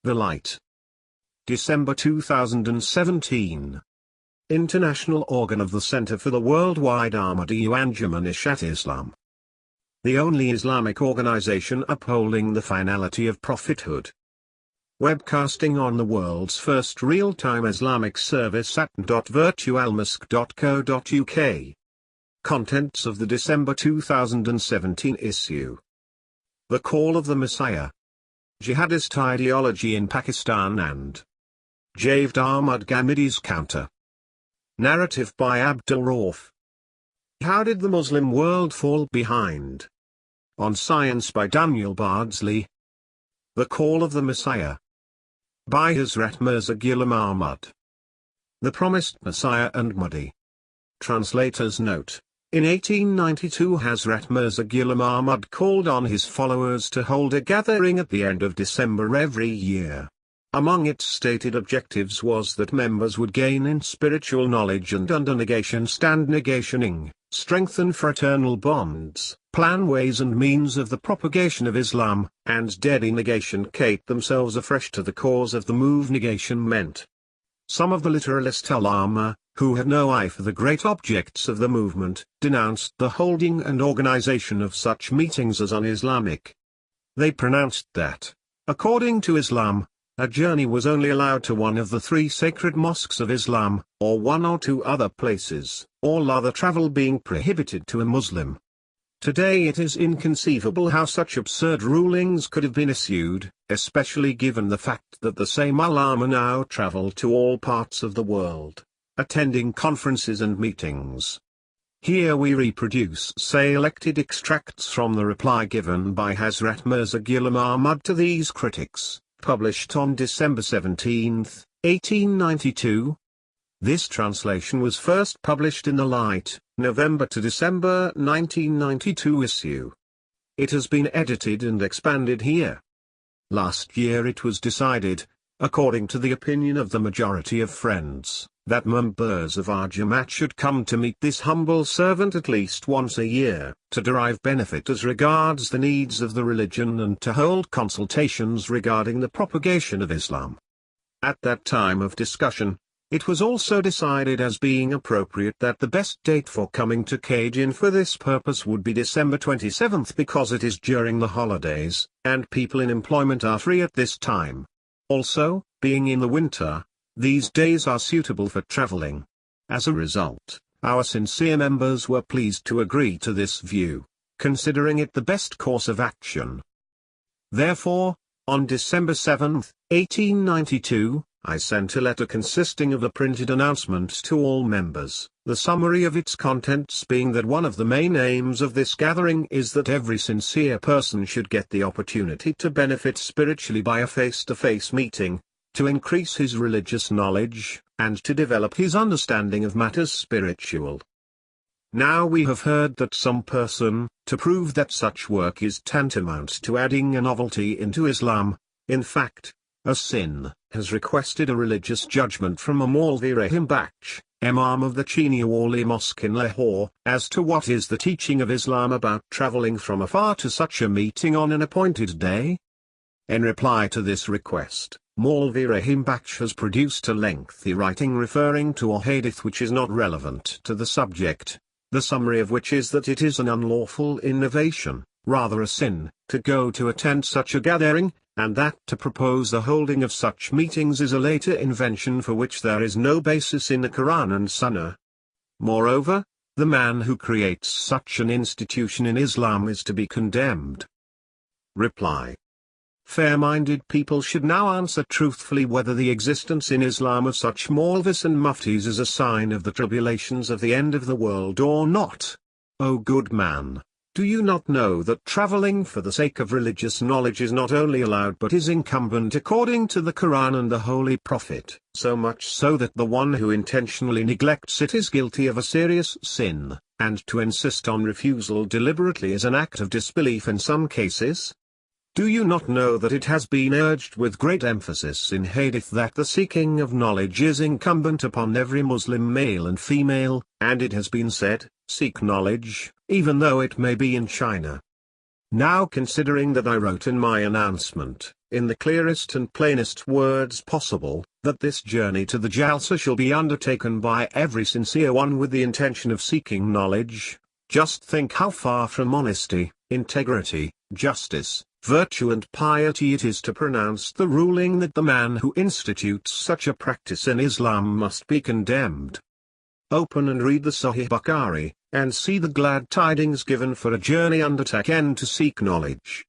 The Light. December 2017. International organ of the Center for the Worldwide Ahmadiyya Islam. The only Islamic organization upholding the finality of prophethood. Webcasting on the world's first real-time Islamic service at virtualmosque.co.uk. Contents of the December 2017 issue. The Call of the Messiah. Jihadist ideology in Pakistan and Javed Ahmad Ghamid's counter. Narrative by Abdul Rauf. How did the Muslim world fall behind? On Science by Daniel Bardsley. The Call of the Messiah. By Hazrat Mirza Ghulam Ahmad. The Promised Messiah and Mahdi. Translator's note. In 1892 Hazrat Mirza Ghulam Ahmad called on his followers to hold a gathering at the end of December every year. Among its stated objectives was that members would gain in spiritual knowledge and under negation stand negationing, strengthen fraternal bonds, plan ways and means of the propagation of Islam, and dedinegation-cate themselves afresh to the cause of the move negation meant. Some of the literalist ulama, who had no eye for the great objects of the movement, denounced the holding and organization of such meetings as un-Islamic. They pronounced that, according to Islam, a journey was only allowed to one of the three sacred mosques of Islam, or one or two other places, all other travel being prohibited to a Muslim. Today it is inconceivable how such absurd rulings could have been issued, especially given the fact that the same ulama now travel to all parts of the world, attending conferences and meetings. Here we reproduce selected extracts from the reply given by Hazrat Mirza Ghulam Ahmad to these critics, published on December 17, 1892. This translation was first published in The Light, November to December 1992 issue. It has been edited and expanded here. Last year it was decided, according to the opinion of the majority of friends, that members of our Jamaat should come to meet this humble servant at least once a year, to derive benefit as regards the needs of the religion and to hold consultations regarding the propagation of Islam. At that time of discussion, it was also decided as being appropriate that the best date for coming to Cajun for this purpose would be December 27th because it is during the holidays, and people in employment are free at this time. Also, being in the winter, these days are suitable for traveling. As a result, our sincere members were pleased to agree to this view, considering it the best course of action. Therefore, on December 7, 1892, I sent a letter consisting of a printed announcement to all members, the summary of its contents being that one of the main aims of this gathering is that every sincere person should get the opportunity to benefit spiritually by a face-to-face meeting, to increase his religious knowledge, and to develop his understanding of matters spiritual. Now we have heard that some person, to prove that such work is tantamount to adding a novelty into Islam, in fact, a sin, has requested a religious judgment from a Maulvi Rahim Baksh, Imam of the Chiniwali Mosque in Lahore, as to what is the teaching of Islam about travelling from afar to such a meeting on an appointed day. In reply to this request, Maulvi Rahim Baksh has produced a lengthy writing referring to a hadith which is not relevant to the subject, the summary of which is that it is an unlawful innovation, rather a sin, to go to attend such a gathering, and that to propose the holding of such meetings is a later invention for which there is no basis in the Quran and Sunnah. Moreover, the man who creates such an institution in Islam is to be condemned. Reply. Fair-minded people should now answer truthfully whether the existence in Islam of such Maulvis and Muftis is a sign of the tribulations of the end of the world or not. O good man! Do you not know that travelling for the sake of religious knowledge is not only allowed but is incumbent according to the Quran and the Holy Prophet, so much so that the one who intentionally neglects it is guilty of a serious sin, and to insist on refusal deliberately is an act of disbelief in some cases? Do you not know that it has been urged with great emphasis in Hadith that the seeking of knowledge is incumbent upon every Muslim male and female, and it has been said, seek knowledge, even though it may be in China. Now considering that I wrote in my announcement, in the clearest and plainest words possible, that this journey to the Jalsa shall be undertaken by every sincere one with the intention of seeking knowledge. Just think how far from honesty, integrity, justice, virtue and piety it is to pronounce the ruling that the man who institutes such a practice in Islam must be condemned. Open and read the Sahih Bukhari, and see the glad tidings given for a journey undertaken to seek knowledge.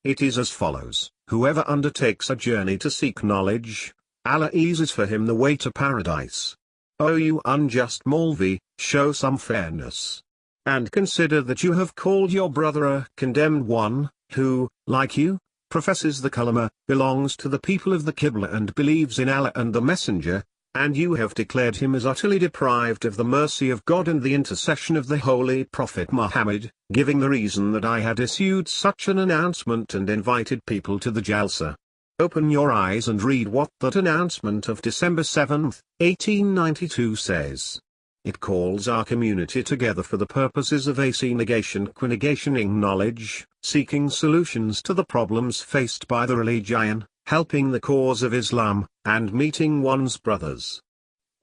It is as follows: whoever undertakes a journey to seek knowledge, Allah eases for him the way to paradise. O you unjust Maulvi, show some fairness. And consider that you have called your brother a condemned one, who, like you, professes the kalima, belongs to the people of the Qibla and believes in Allah and the Messenger, and you have declared him as utterly deprived of the mercy of God and the intercession of the Holy Prophet Muhammad, giving the reason that I had issued such an announcement and invited people to the Jalsa. Open your eyes and read what that announcement of December 7, 1892 says. It calls our community together for the purposes of negationing knowledge, seeking solutions to the problems faced by the religion, helping the cause of Islam, and meeting one's brothers.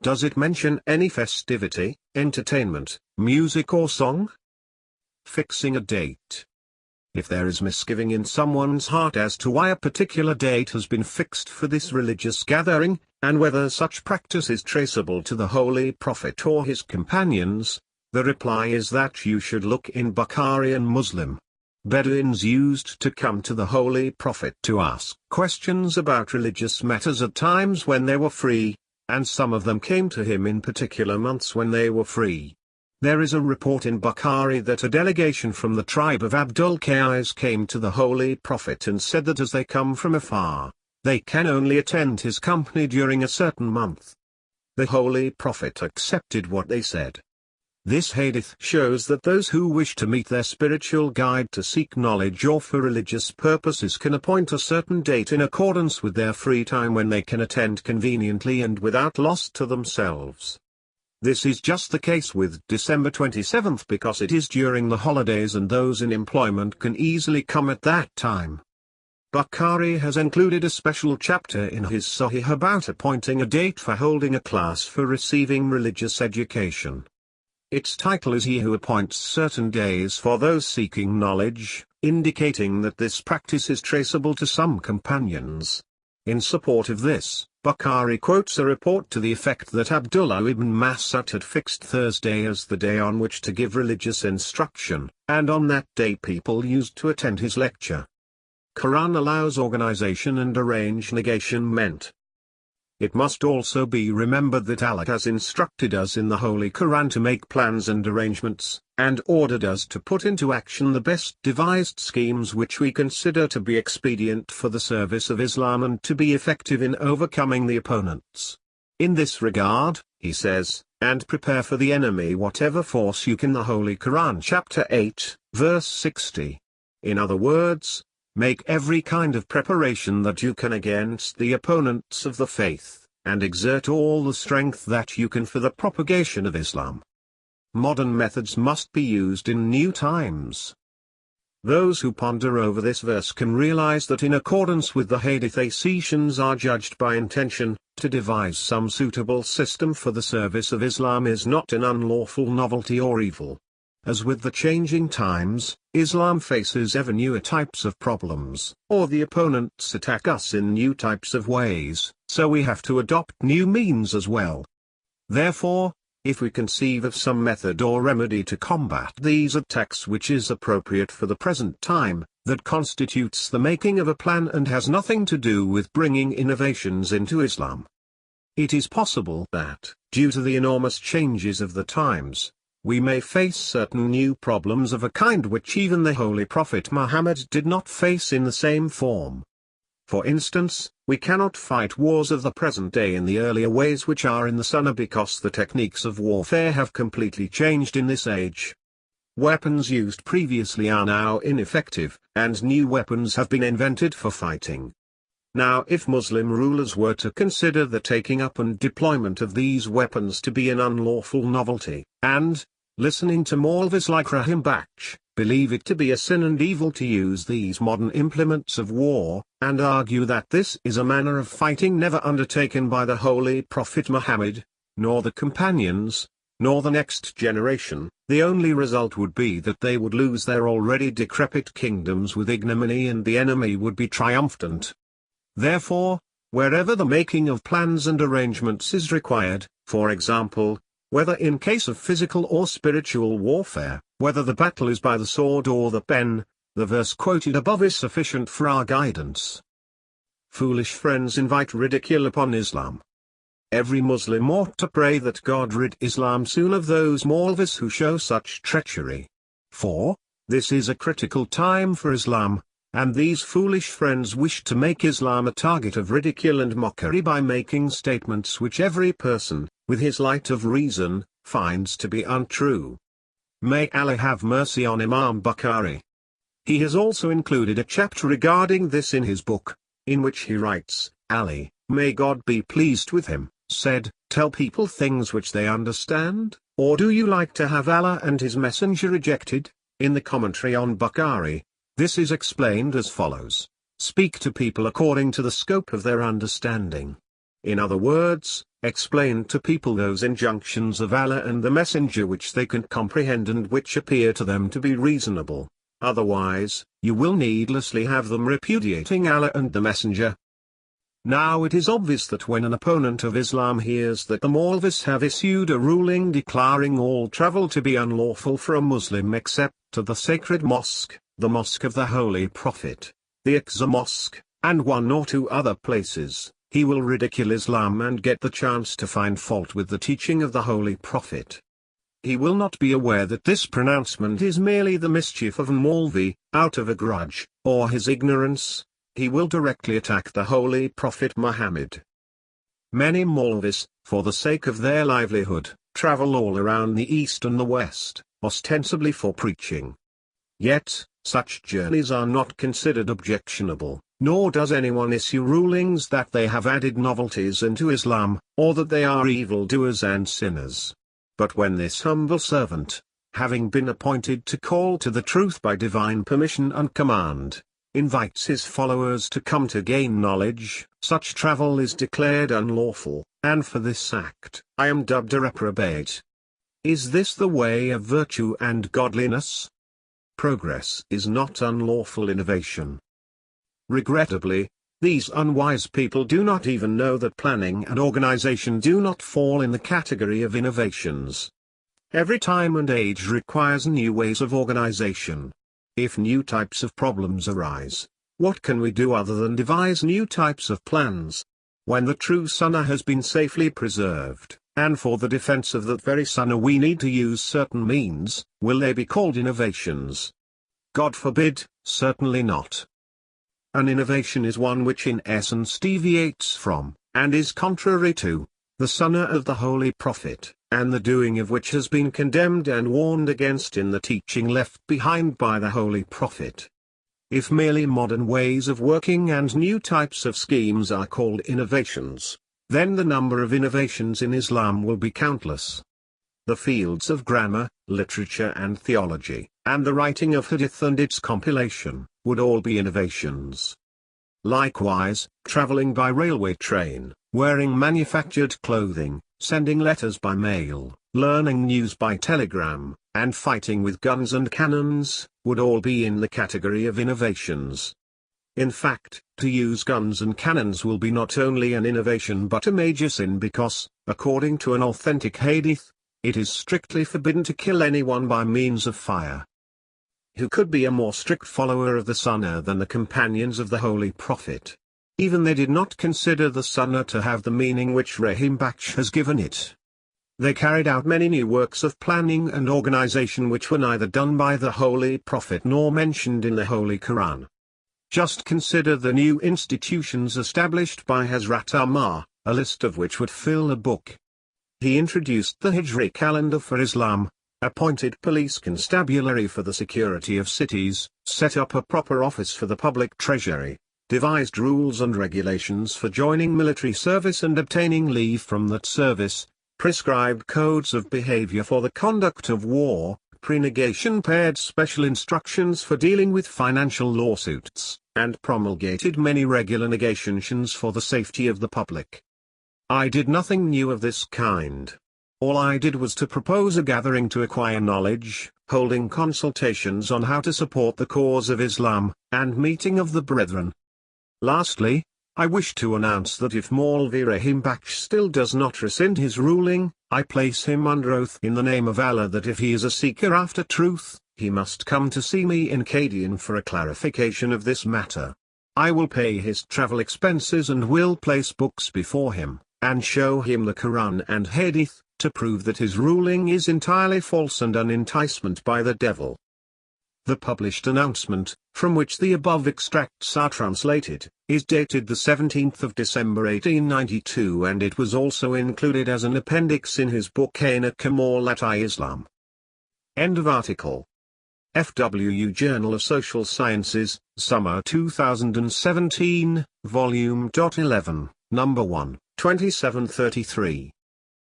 Does it mention any festivity, entertainment, music or song? Fixing a date. If there is misgiving in someone's heart as to why a particular date has been fixed for this religious gathering, and whether such practice is traceable to the Holy Prophet or his companions, the reply is that you should look in Bukhari and Muslim. Bedouins used to come to the Holy Prophet to ask questions about religious matters at times when they were free, and some of them came to him in particular months when they were free. There is a report in Bukhari that a delegation from the tribe of Abdul Qais came to the Holy Prophet and said that as they come from afar, they can only attend his company during a certain month. The Holy Prophet accepted what they said. This hadith shows that those who wish to meet their spiritual guide to seek knowledge or for religious purposes can appoint a certain date in accordance with their free time when they can attend conveniently and without loss to themselves. This is just the case with December 27th because it is during the holidays and those in employment can easily come at that time. Bukhari has included a special chapter in his Sahih about appointing a date for holding a class for receiving religious education. Its title is He Who Appoints Certain Days for Those Seeking Knowledge, indicating that this practice is traceable to some companions. In support of this, Bukhari quotes a report to the effect that Abdullah ibn Mas'ud had fixed Thursday as the day on which to give religious instruction, and on that day people used to attend his lecture. Quran allows organization and arrange negation. It must also be remembered that Allah has instructed us in the Holy Quran to make plans and arrangements, and ordered us to put into action the best devised schemes which we consider to be expedient for the service of Islam and to be effective in overcoming the opponents. In this regard, he says, and prepare for the enemy whatever force you can. The Holy Quran chapter 8, verse 60. In other words, make every kind of preparation that you can against the opponents of the faith, and exert all the strength that you can for the propagation of Islam. Modern methods must be used in new times. Those who ponder over this verse can realize that in accordance with the hadith Assyrians are judged by intention. To devise some suitable system for the service of Islam is not an unlawful novelty or evil. As with the changing times, Islam faces ever newer types of problems, or the opponents attack us in new types of ways, so we have to adopt new means as well. Therefore, if we conceive of some method or remedy to combat these attacks which is appropriate for the present time, that constitutes the making of a plan and has nothing to do with bringing innovations into Islam. It is possible that, due to the enormous changes of the times, we may face certain new problems of a kind which even the Holy Prophet Muhammad did not face in the same form. For instance, we cannot fight wars of the present day in the earlier ways which are in the Sunnah because the techniques of warfare have completely changed in this age. Weapons used previously are now ineffective, and new weapons have been invented for fighting. Now if Muslim rulers were to consider the taking up and deployment of these weapons to be an unlawful novelty, and, listening to Maulvis like Rahim Baksh, believe it to be a sin and evil to use these modern implements of war, and argue that this is a manner of fighting never undertaken by the Holy Prophet Muhammad, nor the companions, nor the next generation. The only result would be that they would lose their already decrepit kingdoms with ignominy and the enemy would be triumphant. Therefore, wherever the making of plans and arrangements is required, for example, whether in case of physical or spiritual warfare, whether the battle is by the sword or the pen, the verse quoted above is sufficient for our guidance. Foolish friends invite ridicule upon Islam. Every Muslim ought to pray that God rid Islam soon of those Maulvis who show such treachery. For, this is a critical time for Islam, and these foolish friends wish to make Islam a target of ridicule and mockery by making statements which every person, with his light of reason, finds to be untrue. May Allah have mercy on Imam Bukhari. He has also included a chapter regarding this in his book, in which he writes, Ali, may God be pleased with him, said, tell people things which they understand, or do you like to have Allah and his messenger rejected? In the commentary on Bukhari, this is explained as follows: speak to people according to the scope of their understanding. In other words, explain to people those injunctions of Allah and the messenger which they can comprehend and which appear to them to be reasonable. Otherwise, you will needlessly have them repudiating Allah and the messenger. Now it is obvious that when an opponent of Islam hears that the Maulvis have issued a ruling declaring all travel to be unlawful for a Muslim except to the sacred mosque, the mosque of the Holy Prophet, the Aqsa Mosque, and one or two other places, he will ridicule Islam and get the chance to find fault with the teaching of the Holy Prophet. He will not be aware that this pronouncement is merely the mischief of a Maulvi, out of a grudge, or his ignorance. He will directly attack the Holy Prophet Muhammad. Many Maulvis, for the sake of their livelihood, travel all around the East and the West, ostensibly for preaching. Yet, such journeys are not considered objectionable, nor does anyone issue rulings that they have added novelties into Islam, or that they are evildoers and sinners. But when this humble servant, having been appointed to call to the truth by divine permission and command, invites his followers to come to gain knowledge, such travel is declared unlawful, and for this act, I am dubbed a reprobate. Is this the way of virtue and godliness? Progress is not unlawful innovation. Regrettably, these unwise people do not even know that planning and organization do not fall in the category of innovations. Every time and age requires new ways of organization. If new types of problems arise, what can we do other than devise new types of plans? When the true Sunnah has been safely preserved, and for the defense of that very Sunnah we need to use certain means, will they be called innovations? God forbid, certainly not. An innovation is one which in essence deviates from, and is contrary to, the Sunnah of the Holy Prophet, and the doing of which has been condemned and warned against in the teaching left behind by the Holy Prophet. If merely modern ways of working and new types of schemes are called innovations, then the number of innovations in Islam will be countless. The fields of grammar, literature and theology, and the writing of hadith and its compilation, would all be innovations. Likewise, traveling by railway train, wearing manufactured clothing, sending letters by mail, learning news by telegram, and fighting with guns and cannons, would all be in the category of innovations. In fact, to use guns and cannons will be not only an innovation but a major sin because, according to an authentic hadith, it is strictly forbidden to kill anyone by means of fire. Who could be a more strict follower of the Sunnah than the companions of the Holy Prophet? Even they did not consider the Sunnah to have the meaning which Rahim Baksh has given it. They carried out many new works of planning and organization which were neither done by the Holy Prophet nor mentioned in the Holy Quran. Just consider the new institutions established by Hazrat Umar, a list of which would fill a book. He introduced the Hijri calendar for Islam, appointed police constabulary for the security of cities, set up a proper office for the public treasury, devised rules and regulations for joining military service and obtaining leave from that service, prescribed codes of behavior for the conduct of war, pre-negation paired special instructions for dealing with financial lawsuits, and promulgated many regular negations for the safety of the public. I did nothing new of this kind. All I did was to propose a gathering to acquire knowledge, holding consultations on how to support the cause of Islam, and meeting of the brethren. Lastly, I wish to announce that if Maulvi Rahim Baksh still does not rescind his ruling, I place him under oath in the name of Allah that if he is a seeker after truth, he must come to see me in Qadian for a clarification of this matter. I will pay his travel expenses and will place books before him, and show him the Quran and Hadith, to prove that his ruling is entirely false and an enticement by the devil. The published announcement, from which the above extracts are translated, is dated the 17th of December 1892 and it was also included as an appendix in his book Aina Kamalat-i-Islam. End of article. FWU Journal of Social Sciences, Summer 2017, Volume 11, Number 1, 2733.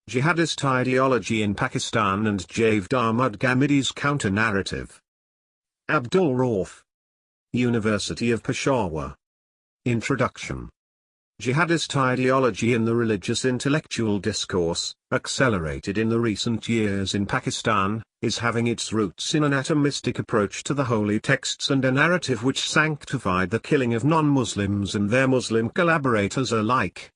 Jihadist Ideology in Pakistan and Javed Ahmad Ghamidiy's Counter-Narrative. Abdul Rauf. University of Peshawar. Introduction. Jihadist ideology in the religious intellectual discourse, accelerated in the recent years in Pakistan, is having its roots in an atomistic approach to the holy texts and a narrative which sanctified the killing of non-Muslims and their Muslim collaborators alike.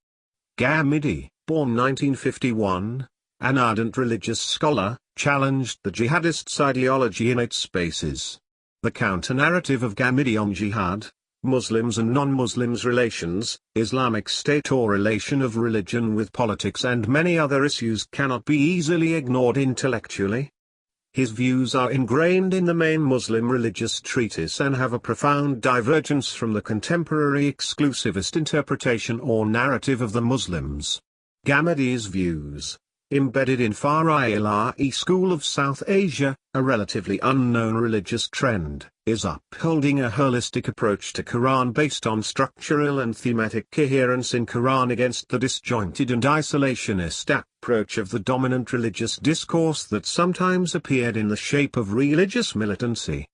Ghamidi, born 1951, an ardent religious scholar, challenged the jihadists' ideology in its bases. The counter-narrative of Ghamidi on jihad, Muslims and non-Muslims relations, Islamic State or relation of religion with politics and many other issues cannot be easily ignored intellectually. His views are ingrained in the main Muslim religious treatise and have a profound divergence from the contemporary exclusivist interpretation or narrative of the Muslims. Ghamidiy's views, embedded in Faraila'i school of South Asia, a relatively unknown religious trend, is upholding a holistic approach to Quran based on structural and thematic coherence in Quran against the disjointed and isolationist approach of the dominant religious discourse that sometimes appeared in the shape of religious militancy.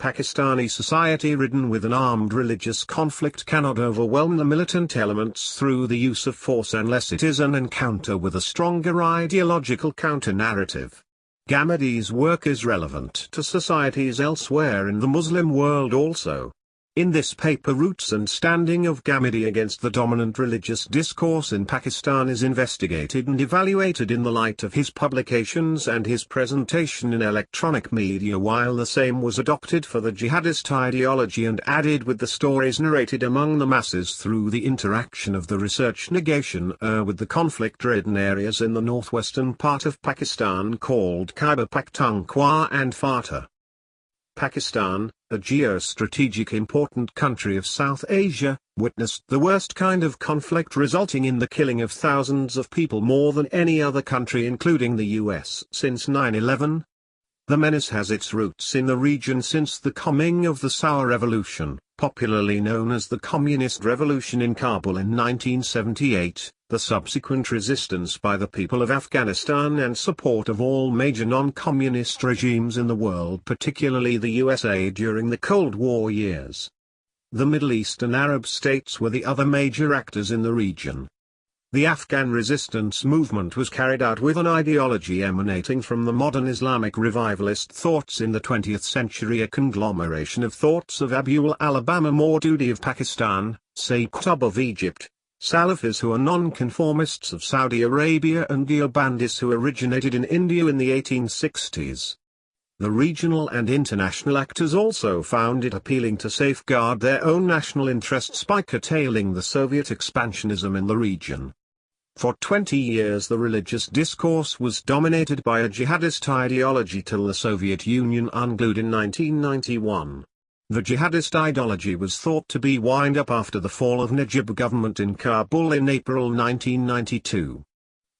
Pakistani society ridden with an armed religious conflict cannot overwhelm the militant elements through the use of force unless it is an encounter with a stronger ideological counter-narrative. Ghamidiy's work is relevant to societies elsewhere in the Muslim world also. In this paper, Roots and Standing of Ghamidi against the dominant religious discourse in Pakistan is investigated and evaluated in the light of his publications and his presentation in electronic media, while the same was adopted for the jihadist ideology and added with the stories narrated among the masses through the interaction of the research negation with the conflict-ridden areas in the northwestern part of Pakistan called Khyber Pakhtunkhwa and Fata. Pakistan, a geostrategic important country of South Asia, witnessed the worst kind of conflict resulting in the killing of thousands of people more than any other country including the US since 9/11. The menace has its roots in the region since the coming of the Saur Revolution, popularly known as the Communist Revolution in Kabul in 1978, the subsequent resistance by the people of Afghanistan and support of all major non-communist regimes in the world, particularly the USA during the Cold War years. The Middle Eastern Arab states were the other major actors in the region. The Afghan resistance movement was carried out with an ideology emanating from the modern Islamic revivalist thoughts in the 20th century, a conglomeration of thoughts of Abul Alabama Maududi of Pakistan, Sayyid Qutb of Egypt, Salafis who are non-conformists of Saudi Arabia, and Deobandis who originated in India in the 1860s. The regional and international actors also found it appealing to safeguard their own national interests by curtailing the Soviet expansionism in the region. For 20 years the religious discourse was dominated by a jihadist ideology till the Soviet Union unglued in 1991. The jihadist ideology was thought to be wind up after the fall of Najib government in Kabul in April 1992.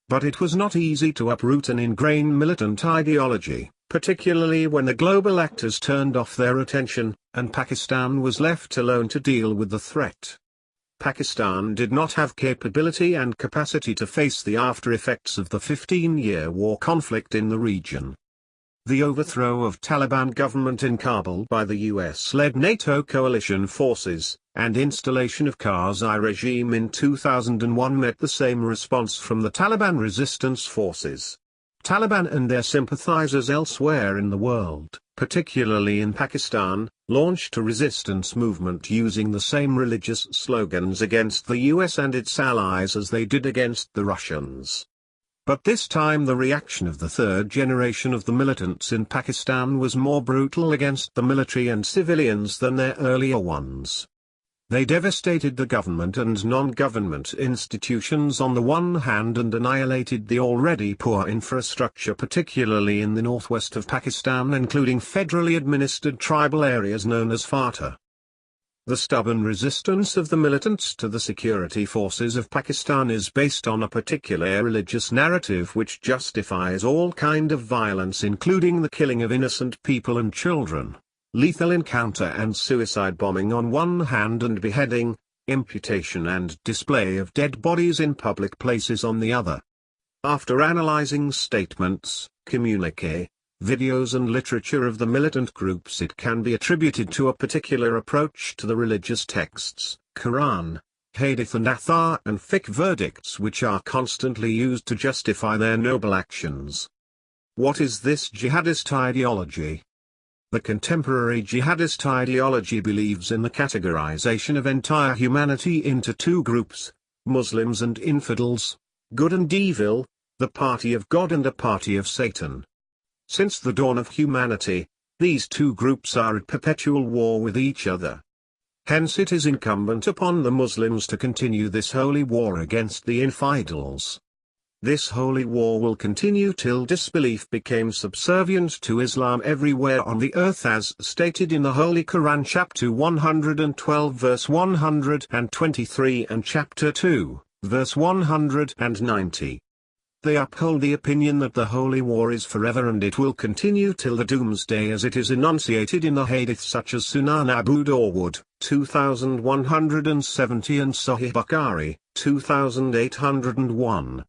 But it was not easy to uproot an ingrained militant ideology, particularly when the global actors turned off their attention, and Pakistan was left alone to deal with the threat. Pakistan did not have capability and capacity to face the after-effects of the 15-year war conflict in the region. The overthrow of Taliban government in Kabul by the US-led NATO coalition forces, and installation of Karzai regime in 2001 met the same response from the Taliban resistance forces. Taliban and their sympathizers elsewhere in the world, particularly in Pakistan, launched a resistance movement using the same religious slogans against the US and its allies as they did against the Russians. But this time the reaction of the third generation of the militants in Pakistan was more brutal against the military and civilians than their earlier ones. They devastated the government and non-government institutions on the one hand and annihilated the already poor infrastructure particularly in the northwest of Pakistan, including federally administered tribal areas known as FATA. The stubborn resistance of the militants to the security forces of Pakistan is based on a particular religious narrative which justifies all kind of violence, including the killing of innocent people and children, lethal encounter and suicide bombing on one hand and beheading, imputation and display of dead bodies in public places on the other. After analyzing statements, communique, videos and literature of the militant groups, it can be attributed to a particular approach to the religious texts, Quran, Hadith and Athar and fiqh verdicts which are constantly used to justify their noble actions. What is this jihadist ideology? The contemporary jihadist ideology believes in the categorization of entire humanity into two groups, Muslims and infidels, good and evil, the party of God and a party of Satan. Since the dawn of humanity, these two groups are at perpetual war with each other. Hence it is incumbent upon the Muslims to continue this holy war against the infidels. This holy war will continue till disbelief becomes subservient to Islam everywhere on the earth, as stated in the Holy Quran chapter 112 verse 123 and chapter 2, verse 190. They uphold the opinion that the holy war is forever and it will continue till the doomsday, as it is enunciated in the hadith such as Sunan Abu Dawud, 2170 and Sahih Bukhari, 2801.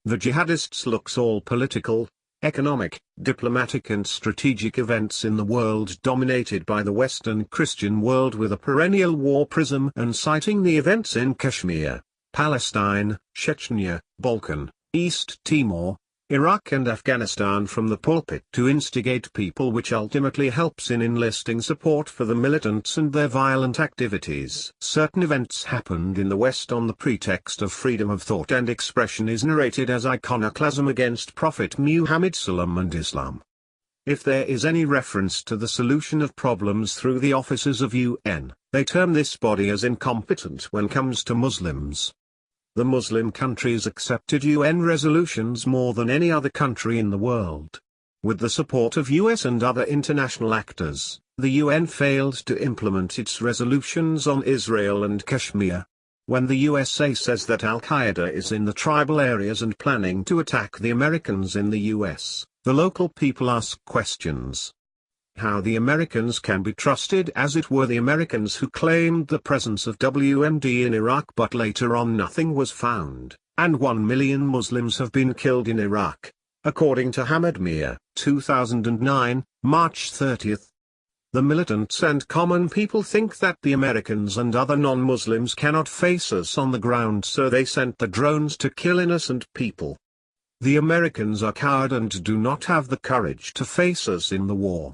The jihadists looks all political, economic, diplomatic and strategic events in the world dominated by the Western Christian world with a perennial war prism, and citing the events in Kashmir, Palestine, Chechnya, Balkan, East Timor, Iraq and Afghanistan from the pulpit to instigate people, which ultimately helps in enlisting support for the militants and their violent activities. Certain events happened in the West on the pretext of freedom of thought and expression is narrated as iconoclasm against Prophet Muhammad Sallam and Islam. If there is any reference to the solution of problems through the offices of UN, they term this body as incompetent when comes to Muslims. The Muslim countries accepted UN resolutions more than any other country in the world. With the support of US and other international actors, the UN failed to implement its resolutions on Israel and Kashmir. When the USA says that Al-Qaeda is in the tribal areas and planning to attack the Americans in the US, the local people ask questions. How the Americans can be trusted, as it were the Americans who claimed the presence of WMD in Iraq, but later on nothing was found, and 1 million Muslims have been killed in Iraq, according to Hamad Mir, 2009, March 30. The militants and common people think that the Americans and other non-Muslims cannot face us on the ground, so they sent the drones to kill innocent people. The Americans are coward and do not have the courage to face us in the war.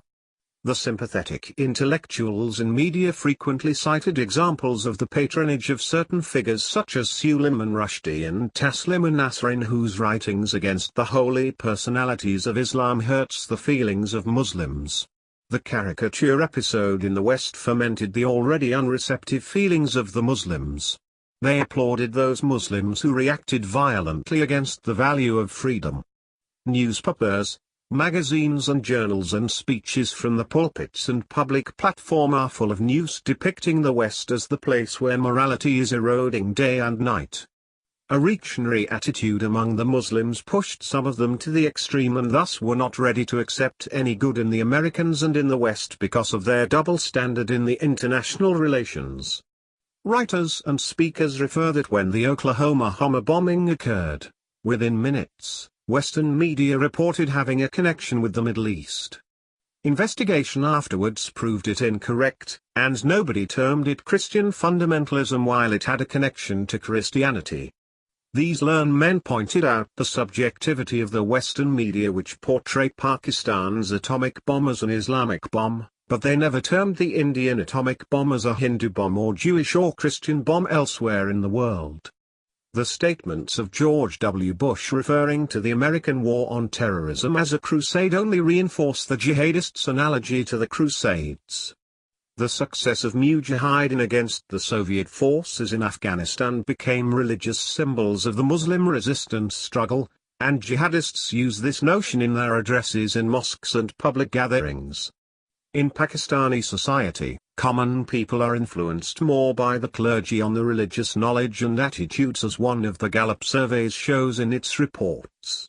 The sympathetic intellectuals in media frequently cited examples of the patronage of certain figures such as Suleiman Rushdie and Taslim Nasrin, whose writings against the holy personalities of Islam hurts the feelings of Muslims. The caricature episode in the West fermented the already unreceptive feelings of the Muslims. They applauded those Muslims who reacted violently against the value of freedom. Newspapers, magazines and journals and speeches from the pulpits and public platform are full of news depicting the West as the place where morality is eroding day and night. A reactionary attitude among the Muslims pushed some of them to the extreme and thus were not ready to accept any good in the Americans and in the West because of their double standard in the international relations. Writers and speakers refer that when the Oklahoma bombing occurred, within minutes, Western media reported having a connection with the Middle East. Investigation afterwards proved it incorrect, and nobody termed it Christian fundamentalism while it had a connection to Christianity. These learned men pointed out the subjectivity of the Western media which portray Pakistan's atomic bomb as an Islamic bomb, but they never termed the Indian atomic bomb as a Hindu bomb or Jewish or Christian bomb elsewhere in the world. The statements of George W. Bush referring to the American war on terrorism as a crusade only reinforce the jihadists' analogy to the Crusades. The success of Mujahideen against the Soviet forces in Afghanistan became religious symbols of the Muslim resistance struggle, and jihadists use this notion in their addresses in mosques and public gatherings. In Pakistani society, common people are influenced more by the clergy on the religious knowledge and attitudes as one of the Gallup surveys shows in its reports.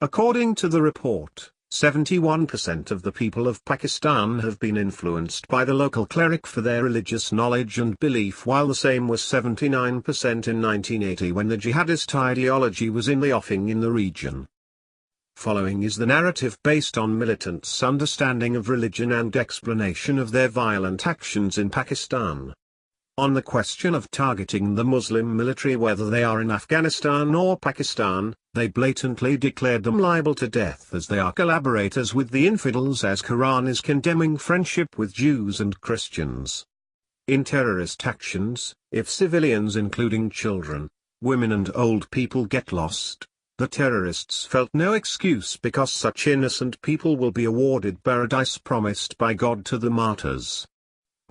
According to the report, 71% of the people of Pakistan have been influenced by the local cleric for their religious knowledge and belief, while the same was 79% in 1980 when the jihadist ideology was in the offing in the region. Following is the narrative based on militants' understanding of religion and explanation of their violent actions in Pakistan. On the question of targeting the Muslim military whether they are in Afghanistan or Pakistan, they blatantly declared them liable to death as they are collaborators with the infidels, as Quran is condemning friendship with Jews and Christians. In terrorist actions, if civilians including children, women and old people get lost, the terrorists felt no excuse because such innocent people will be awarded paradise promised by God to the martyrs.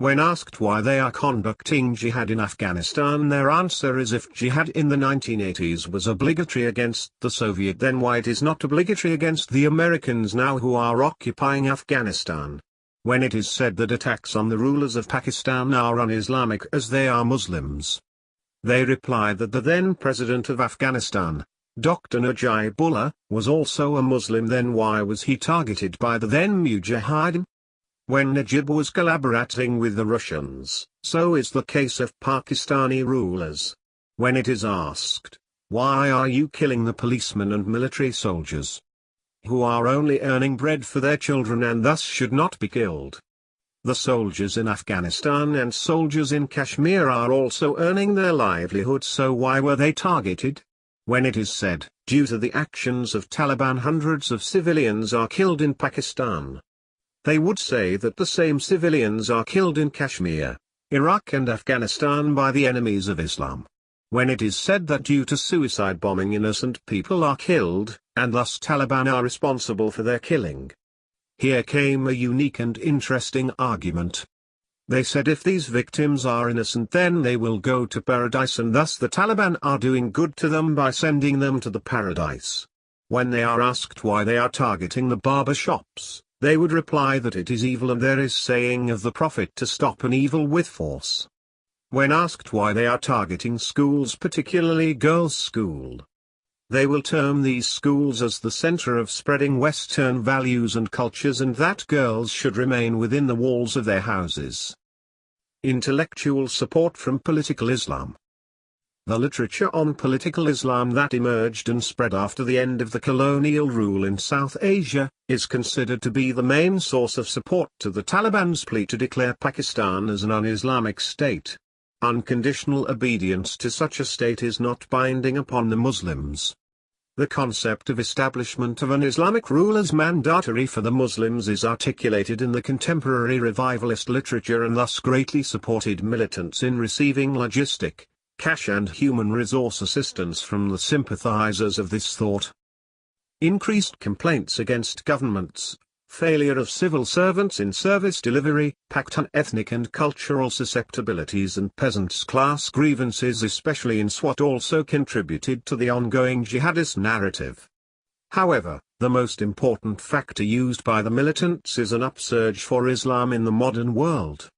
When asked why they are conducting jihad in Afghanistan, their answer is if jihad in the 1980s was obligatory against the Soviet, then why it is not obligatory against the Americans now who are occupying Afghanistan. When it is said that attacks on the rulers of Pakistan are un-Islamic as they are Muslims, they reply that the then president of Afghanistan, Dr. Najibullah, was also a Muslim. Then why was he targeted by the then Mujahideen? When Najib was collaborating with the Russians, so is the case of Pakistani rulers. When it is asked, why are you killing the policemen and military soldiers, who are only earning bread for their children and thus should not be killed? The soldiers in Afghanistan and soldiers in Kashmir are also earning their livelihood, so why were they targeted? When it is said, due to the actions of Taliban hundreds of civilians are killed in Pakistan, they would say that the same civilians are killed in Kashmir, Iraq and Afghanistan by the enemies of Islam. When it is said that due to suicide bombing innocent people are killed, and thus Taliban are responsible for their killing. Here came a unique and interesting argument. They said if these victims are innocent then they will go to paradise, and thus the Taliban are doing good to them by sending them to the paradise. When they are asked why they are targeting the barber shops, they would reply that it is evil and there is saying of the Prophet to stop an evil with force. When asked why they are targeting schools, particularly girls' school, they will term these schools as the center of spreading Western values and cultures, and that girls should remain within the walls of their houses. Intellectual support from political Islam. The literature on political Islam that emerged and spread after the end of the colonial rule in South Asia, is considered to be the main source of support to the Taliban's plea to declare Pakistan as an un-Islamic state. Unconditional obedience to such a state is not binding upon the Muslims. The concept of establishment of an Islamic rule as mandatory for the Muslims is articulated in the contemporary revivalist literature and thus greatly supported militants in receiving logistic, cash and human resource assistance from the sympathizers of this thought. Increased complaints against governments, failure of civil servants in service delivery, packed on ethnic and cultural susceptibilities and peasants' class grievances especially in Swat also contributed to the ongoing jihadist narrative. However, the most important factor used by the militants is an upsurge for Islam in the modern world.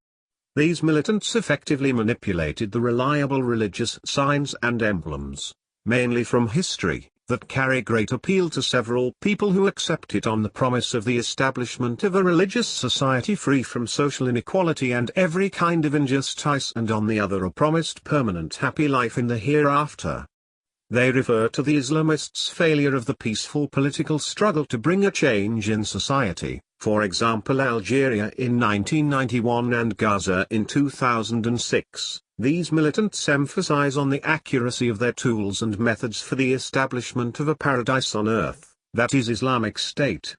These militants effectively manipulated the reliable religious signs and emblems, mainly from history, that carry great appeal to several people who accept it on the promise of the establishment of a religious society free from social inequality and every kind of injustice, and on the other a promised permanent happy life in the hereafter. They refer to the Islamists' failure of the peaceful political struggle to bring a change in society, for example Algeria in 1991 and Gaza in 2006. These militants emphasize on the accuracy of their tools and methods for the establishment of a paradise on earth, that is Islamic State.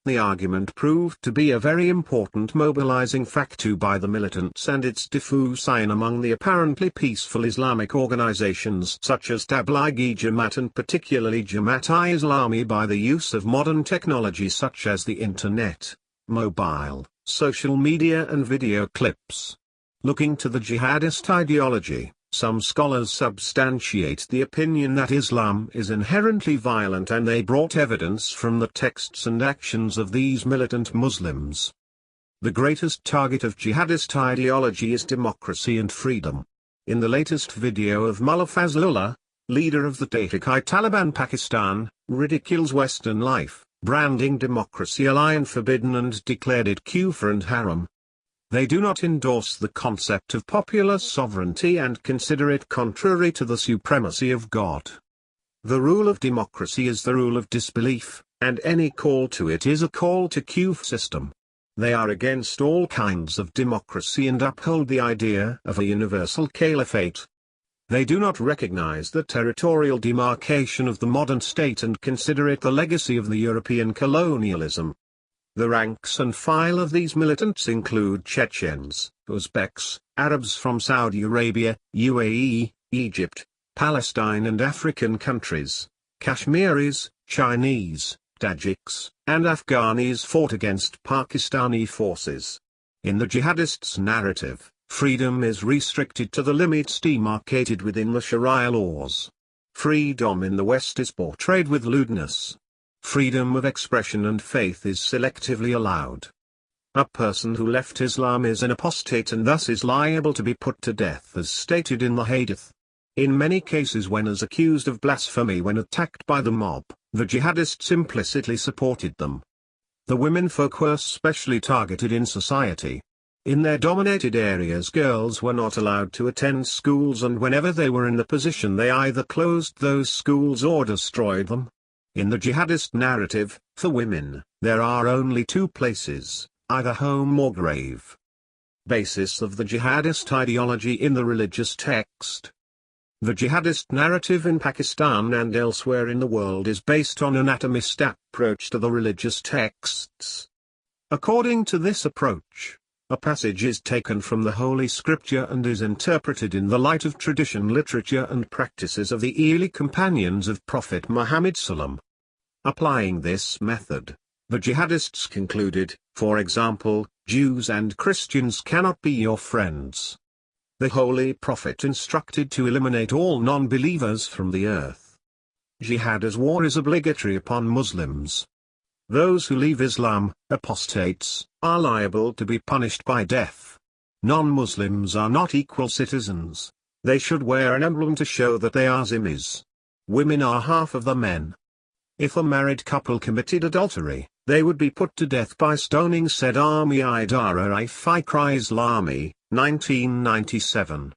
The argument proved to be a very important mobilizing factor by the militants and its diffusion among the apparently peaceful Islamic organizations such as Tablighi-Jamaat and particularly Jamaat-e-Islami by the use of modern technology such as the Internet, mobile, social media and video clips. Looking to the jihadist ideology, some scholars substantiate the opinion that Islam is inherently violent, and they brought evidence from the texts and actions of these militant Muslims. The greatest target of jihadist ideology is democracy and freedom. In the latest video of Mullah Fazlullah, leader of the Tehrik-i-Taliban Pakistan, ridicules Western life, branding democracy a lion forbidden and declared it kufr and haram. They do not endorse the concept of popular sovereignty and consider it contrary to the supremacy of God. The rule of democracy is the rule of disbelief, and any call to it is a call to kufr system. They are against all kinds of democracy and uphold the idea of a universal caliphate. They do not recognize the territorial demarcation of the modern state and consider it the legacy of the European colonialism. The ranks and file of these militants include Chechens, Uzbeks, Arabs from Saudi Arabia, UAE, Egypt, Palestine and African countries, Kashmiris, Chinese, Tajiks, and Afghanis fought against Pakistani forces. In the jihadists' narrative, freedom is restricted to the limits demarcated within the Sharia laws. Freedom in the West is portrayed with lewdness. Freedom of expression and faith is selectively allowed. A person who left Islam is an apostate and thus is liable to be put to death as stated in the Hadith. In many cases when is accused of blasphemy when attacked by the mob, the jihadists implicitly supported them. The women folk were specially targeted in society. In their dominated areas girls were not allowed to attend schools, and whenever they were in the position they either closed those schools or destroyed them. In the jihadist narrative, for women, there are only two places, either home or grave. Basis of the jihadist ideology in the religious text. The jihadist narrative in Pakistan and elsewhere in the world is based on an atomist approach to the religious texts. According to this approach, a passage is taken from the Holy Scripture and is interpreted in the light of tradition, literature and practices of the early companions of Prophet Muhammad ﷺ. Applying this method, the jihadists concluded, for example, Jews and Christians cannot be your friends. The Holy Prophet instructed to eliminate all non-believers from the earth. Jihad as war is obligatory upon Muslims. Those who leave Islam, apostates, are liable to be punished by death. Non-Muslims are not equal citizens. They should wear an emblem to show that they are zimmis. Women are half of the men. If a married couple committed adultery, they would be put to death by stoning, said Army Idara Fikri Islami, 1997.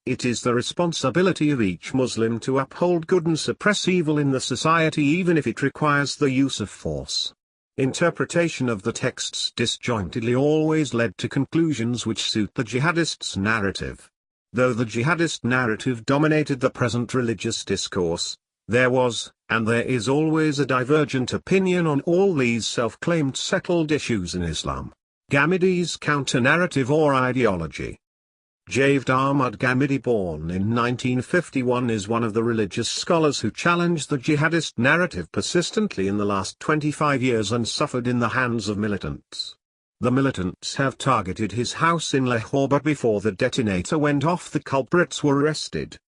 It is the responsibility of each Muslim to uphold good and suppress evil in the society even if it requires the use of force. Interpretation of the texts disjointedly always led to conclusions which suit the jihadists' narrative. Though the jihadist narrative dominated the present religious discourse, there was, and there is always a divergent opinion on all these self-claimed settled issues in Islam. Ghamid's counter-narrative or ideology. Javed Ahmad Ghamidi, born in 1951, is one of the religious scholars who challenged the jihadist narrative persistently in the last 25 years and suffered in the hands of militants. The militants have targeted his house in Lahore, but before the detonator went off the culprits were arrested.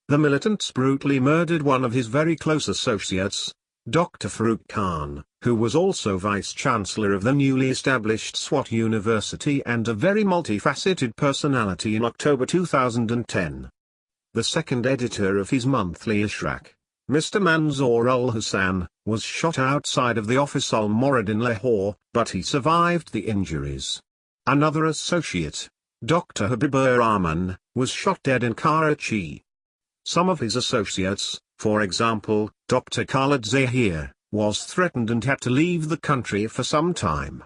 The militants brutally murdered one of his very close associates, Dr. Farooq Khan, who was also Vice-Chancellor of the newly established Swat University and a very multifaceted personality, in October 2010. The second editor of his monthly Ishraq, Mr. Manzoor ul-Hassan, was shot outside of the office Al-Murad in Lahore, but he survived the injuries. Another associate, Dr. Habibur Rahman, was shot dead in Karachi. Some of his associates, for example, Dr. Khalid Zahir, was threatened and had to leave the country for some time.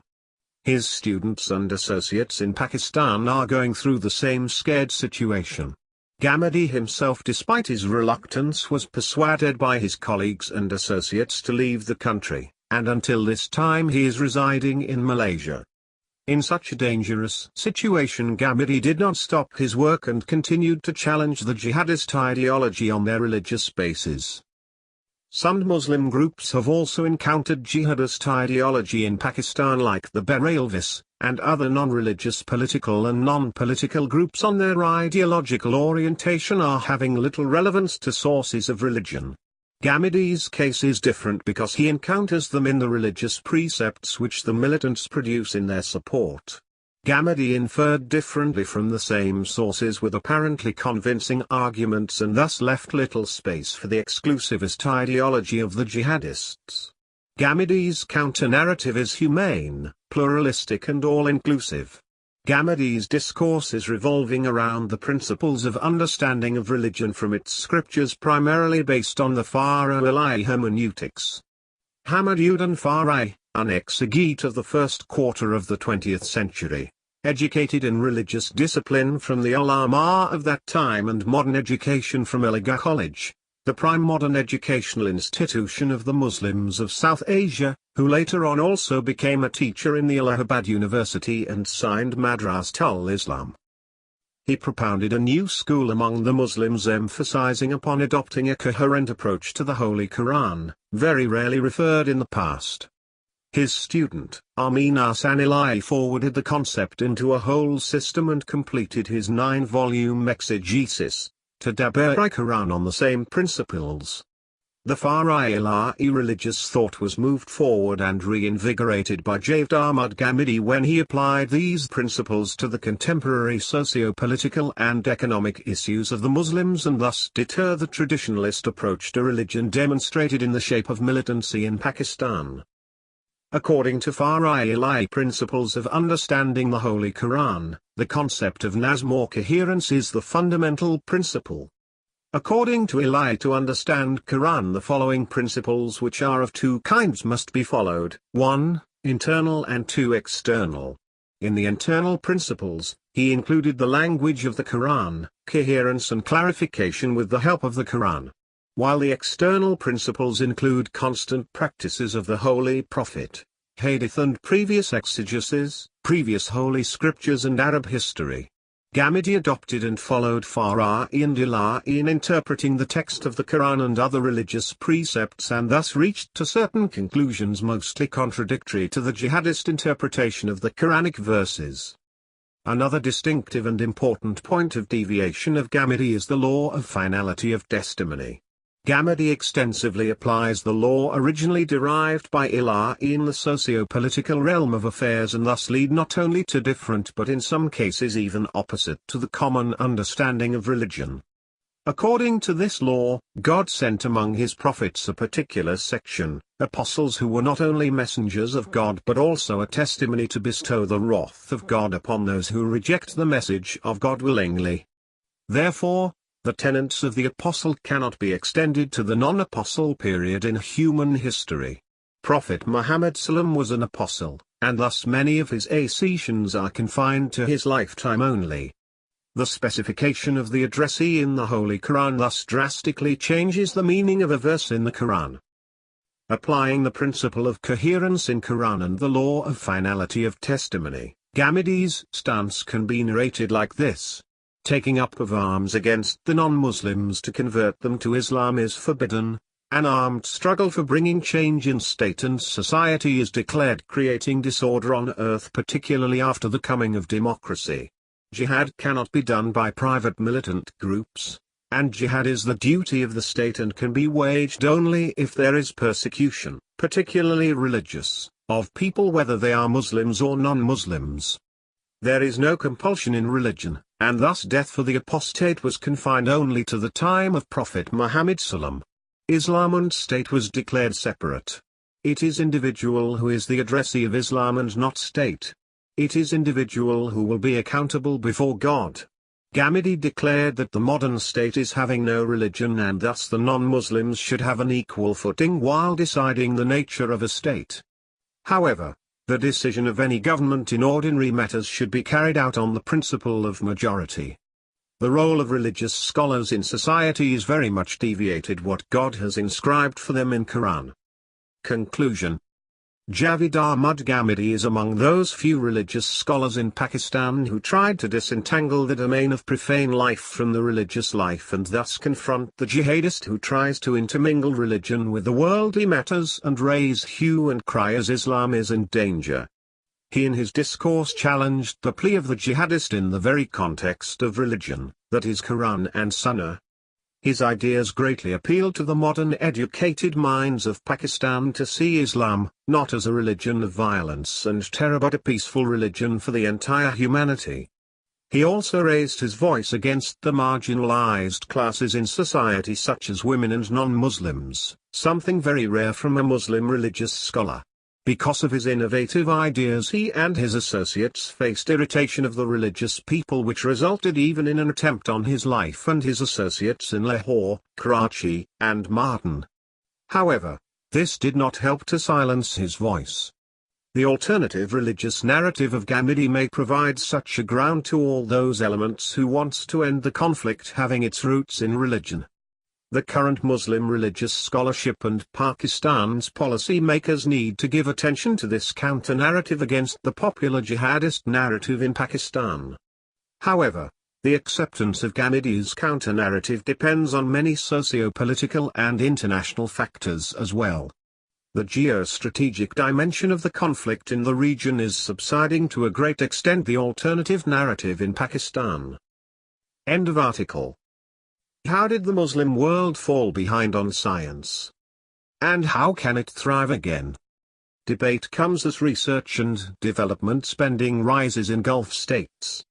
His students and associates in Pakistan are going through the same scared situation. Ghamidi himself, despite his reluctance, was persuaded by his colleagues and associates to leave the country, and until this time he is residing in Malaysia. In such a dangerous situation, Ghamidi did not stop his work and continued to challenge the jihadist ideology on their religious basis. Some Muslim groups have also encountered jihadist ideology in Pakistan, like the Barelvis, and other non-religious political and non-political groups on their ideological orientation are having little relevance to sources of religion. Ghamidi's case is different because he encounters them in the religious precepts which the militants produce in their support. Ghamidi inferred differently from the same sources with apparently convincing arguments and thus left little space for the exclusivist ideology of the jihadists. Ghamidi's counter-narrative is humane, pluralistic and all-inclusive. Ghamidi's discourse is revolving around the principles of understanding of religion from its scriptures, primarily based on the Fara'i hermeneutics. Hamaduddin Fara'i, an exegete of the first quarter of the 20th century, educated in religious discipline from the ulama of that time and modern education from Aligarh College, the prime modern educational institution of the Muslims of South Asia, who later on also became a teacher in the Allahabad University and signed Madrasatul Islam. He propounded a new school among the Muslims, emphasizing upon adopting a coherent approach to the Holy Quran, very rarely referred in the past. His student, Amin Ahsanilai, forwarded the concept into a whole system and completed his 9-volume exegesis, Tadabbur Quran, on the same principles. The Fara'i religious thought was moved forward and reinvigorated by Javed Ahmad Ghamidi when he applied these principles to the contemporary socio-political and economic issues of the Muslims and thus deter the traditionalist approach to religion demonstrated in the shape of militancy in Pakistan. According to Fara'i principles of understanding the Holy Quran, the concept of nazm or coherence is the fundamental principle. According to Eli, to understand Quran, the following principles, which are of two kinds, must be followed: 1, internal, and 2, external. In the internal principles, he included the language of the Quran, coherence and clarification with the help of the Quran. While the external principles include constant practices of the Holy Prophet, Hadith and previous exegesis, previous holy scriptures and Arab history. Ghamidi adopted and followed Fara'i and Ila'i in interpreting the text of the Quran and other religious precepts, and thus reached to certain conclusions mostly contradictory to the jihadist interpretation of the Quranic verses. Another distinctive and important point of deviation of Ghamidi is the law of finality of testimony. Ghamidi extensively applies the law originally derived by Ila'i in the socio-political realm of affairs, and thus lead not only to different but in some cases even opposite to the common understanding of religion. According to this law, God sent among his prophets a particular section, apostles, who were not only messengers of God but also a testimony to bestow the wrath of God upon those who reject the message of God willingly. Therefore, the tenets of the apostle cannot be extended to the non-apostle period in human history. Prophet Muhammad Sallam was an apostle, and thus many of his assertions are confined to his lifetime only. The specification of the addressee in the Holy Quran thus drastically changes the meaning of a verse in the Quran. Applying the principle of coherence in Quran and the law of finality of testimony, Ghamidi's stance can be narrated like this. Taking up of arms against the non-Muslims to convert them to Islam is forbidden. An armed struggle for bringing change in state and society is declared, creating disorder on earth, particularly after the coming of democracy. Jihad cannot be done by private militant groups, and jihad is the duty of the state and can be waged only if there is persecution, particularly religious, of people whether they are Muslims or non-Muslims. There is no compulsion in religion, and thus death for the apostate was confined only to the time of Prophet Muhammad Sallam. Islam and state was declared separate. It is individual who is the addressee of Islam and not state. It is individual who will be accountable before God. Ghamidi declared that the modern state is having no religion and thus the non-Muslims should have an equal footing while deciding the nature of a state. However, the decision of any government in ordinary matters should be carried out on the principle of majority. The role of religious scholars in society is very much deviated what God has inscribed for them in Quran. Conclusion. Javed Ahmad Ghamidi is among those few religious scholars in Pakistan who tried to disentangle the domain of profane life from the religious life and thus confront the jihadist who tries to intermingle religion with the worldly matters and raise hue and cry as Islam is in danger. He in his discourse challenged the plea of the jihadist in the very context of religion, that is Quran and Sunnah. His ideas greatly appealed to the modern educated minds of Pakistan to see Islam, not as a religion of violence and terror but a peaceful religion for the entire humanity. He also raised his voice against the marginalized classes in society such as women and non-Muslims, something very rare from a Muslim religious scholar. Because of his innovative ideas he and his associates faced irritation of the religious people which resulted even in an attempt on his life and his associates in Lahore, Karachi, and Martin. However, this did not help to silence his voice. The alternative religious narrative of Ghamidi may provide such a ground to all those elements who want to end the conflict having its roots in religion. The current Muslim religious scholarship and Pakistan's policy makers need to give attention to this counter-narrative against the popular jihadist narrative in Pakistan. However, the acceptance of Ghamidi's counter-narrative depends on many socio-political and international factors as well. The geostrategic dimension of the conflict in the region is subsiding to a great extent the alternative narrative in Pakistan. End of article. How did the Muslim world fall behind on science? And how can it thrive again? Debate comes as research and development spending rises in Gulf states.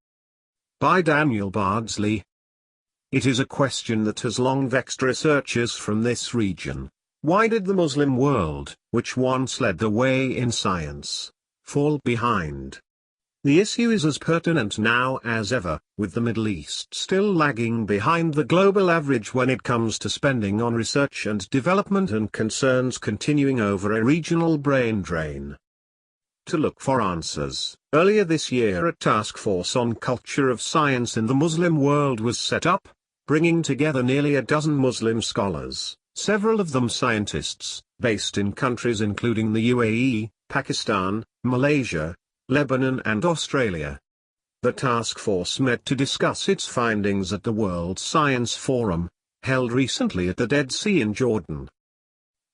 By Daniel Bardsley. It is a question that has long vexed researchers from this region. Why did the Muslim world, which once led the way in science, fall behind? The issue is as pertinent now as ever, with the Middle East still lagging behind the global average when it comes to spending on research and development and concerns continuing over a regional brain drain. To look for answers, earlier this year a task force on culture of science in the Muslim world was set up, bringing together nearly a dozen Muslim scholars, several of them scientists, based in countries including the UAE, Pakistan, Malaysia, Lebanon and Australia. The task force met to discuss its findings at the World Science Forum, held recently at the Dead Sea in Jordan.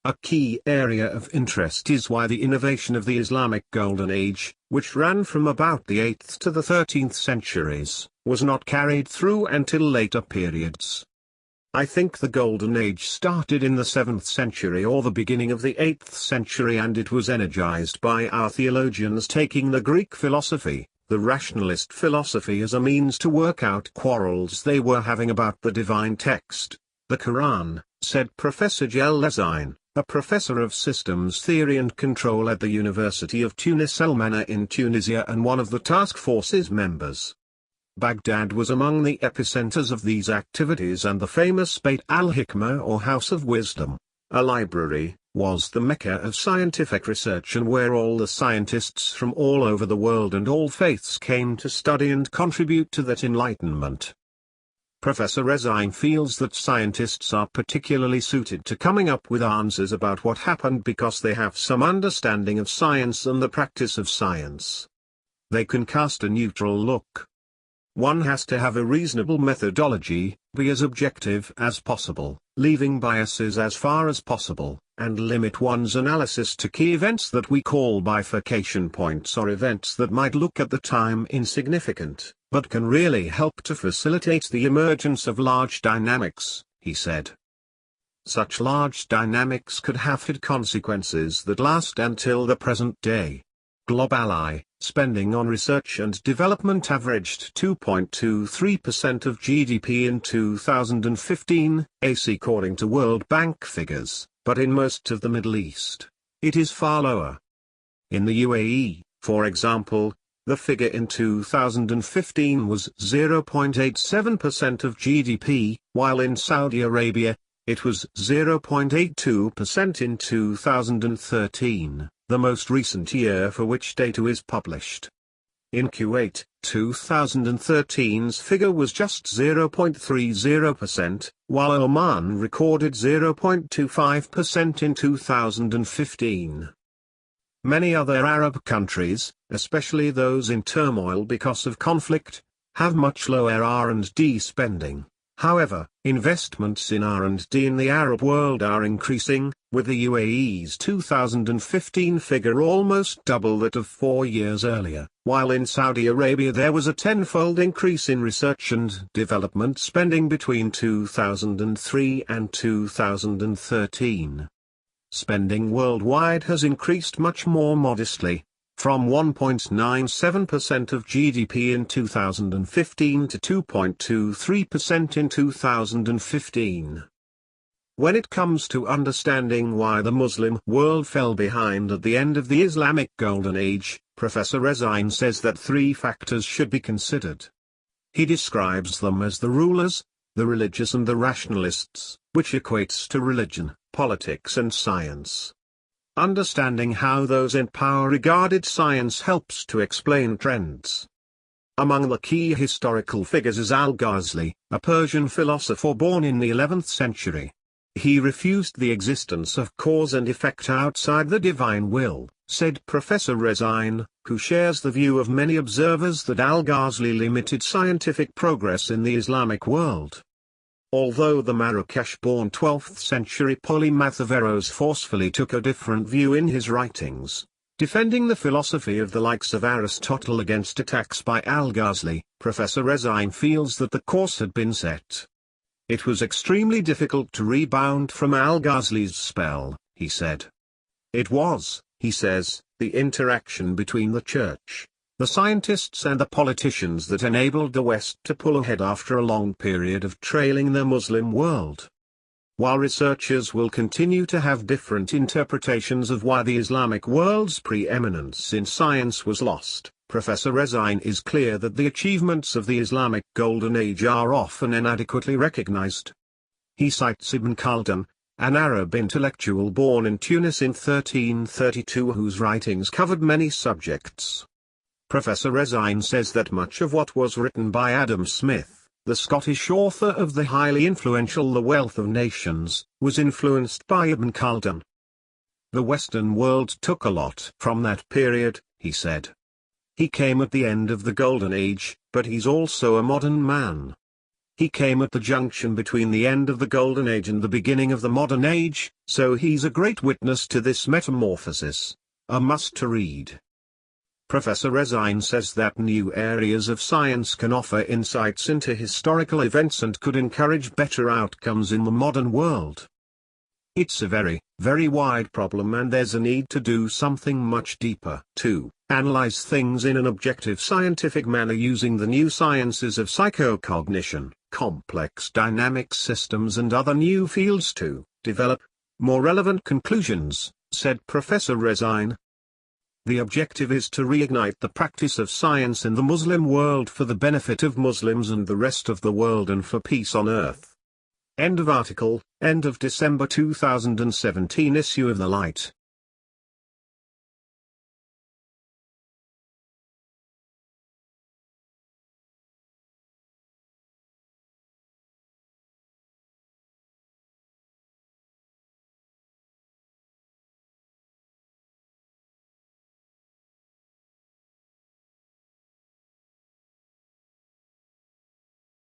A key area of interest is why the innovation of the Islamic Golden Age, which ran from about the 8th to the 13th centuries, was not carried through until later periods. I think the Golden Age started in the 7th century or the beginning of the 8th century and it was energized by our theologians taking the Greek philosophy, the rationalist philosophy as a means to work out quarrels they were having about the divine text, the Quran, said Professor Jel Lezine, a professor of systems theory and control at the University of Tunis El Mana in Tunisia and one of the task force's members. Baghdad was among the epicenters of these activities and the famous Beit al-Hikmah or House of Wisdom, a library, was the mecca of scientific research and where all the scientists from all over the world and all faiths came to study and contribute to that enlightenment. Professor Rezine feels that scientists are particularly suited to coming up with answers about what happened because they have some understanding of science and the practice of science. They can cast a neutral look. One has to have a reasonable methodology, be as objective as possible, leaving biases as far as possible, and limit one's analysis to key events that we call bifurcation points or events that might look at the time insignificant, but can really help to facilitate the emergence of large dynamics, he said. Such large dynamics could have had consequences that last until the present day. Globally, spending on research and development averaged 2.23% of GDP in 2015, AC according to World Bank figures, but in most of the Middle East, it is far lower. In the UAE, for example, the figure in 2015 was 0.87% of GDP, while in Saudi Arabia, it was 0.82% in 2013, the most recent year for which data is published. In Kuwait, 2013's figure was just 0.30%, while Oman recorded 0.25% in 2015. Many other Arab countries, especially those in turmoil because of conflict, have much lower R&D spending. However, investments in R&D in the Arab world are increasing, with the UAE's 2015 figure almost double that of 4 years earlier, while in Saudi Arabia there was a tenfold increase in research and development spending between 2003 and 2013. Spending worldwide has increased much more modestly, from 1.97% of GDP in 2015 to 2.23% in 2015. When it comes to understanding why the Muslim world fell behind at the end of the Islamic Golden Age, Professor Rezain says that 3 factors should be considered. He describes them as the rulers, the religious and the rationalists, which equates to religion, politics and science. Understanding how those in power regarded science helps to explain trends. Among the key historical figures is Al-Ghazali, a Persian philosopher born in the 11th century. He refused the existence of cause and effect outside the divine will, said Professor Rezain, who shares the view of many observers that Al-Ghazali limited scientific progress in the Islamic world. Although the Marrakesh-born 12th century polymath Averroes forcefully took a different view in his writings, defending the philosophy of the likes of Aristotle against attacks by Al-Ghazali, Professor Rezain feels that the course had been set. It was extremely difficult to rebound from Al-Ghazali's spell, he said. It was, he says, the interaction between the church, the scientists and the politicians that enabled the West to pull ahead after a long period of trailing the Muslim world. While researchers will continue to have different interpretations of why the Islamic world's preeminence in science was lost, Professor Rezain is clear that the achievements of the Islamic Golden Age are often inadequately recognized. He cites Ibn Khaldun, an Arab intellectual born in Tunis in 1332 whose writings covered many subjects. Professor Rezain says that much of what was written by Adam Smith, the Scottish author of the highly influential The Wealth of Nations, was influenced by Ibn Khaldun. The Western world took a lot from that period, he said. He came at the end of the Golden Age, but he's also a modern man. He came at the junction between the end of the Golden Age and the beginning of the Modern Age, so he's a great witness to this metamorphosis. A must to read. Professor Rezain says that new areas of science can offer insights into historical events and could encourage better outcomes in the modern world. It's a very, very wide problem and there's a need to do something much deeper to analyze things in an objective scientific manner using the new sciences of psychocognition, complex dynamic systems and other new fields to develop more relevant conclusions, said Professor Rezain. The objective is to reignite the practice of science in the Muslim world for the benefit of Muslims and the rest of the world and for peace on earth. End of article, end of December 2017 issue of The Light.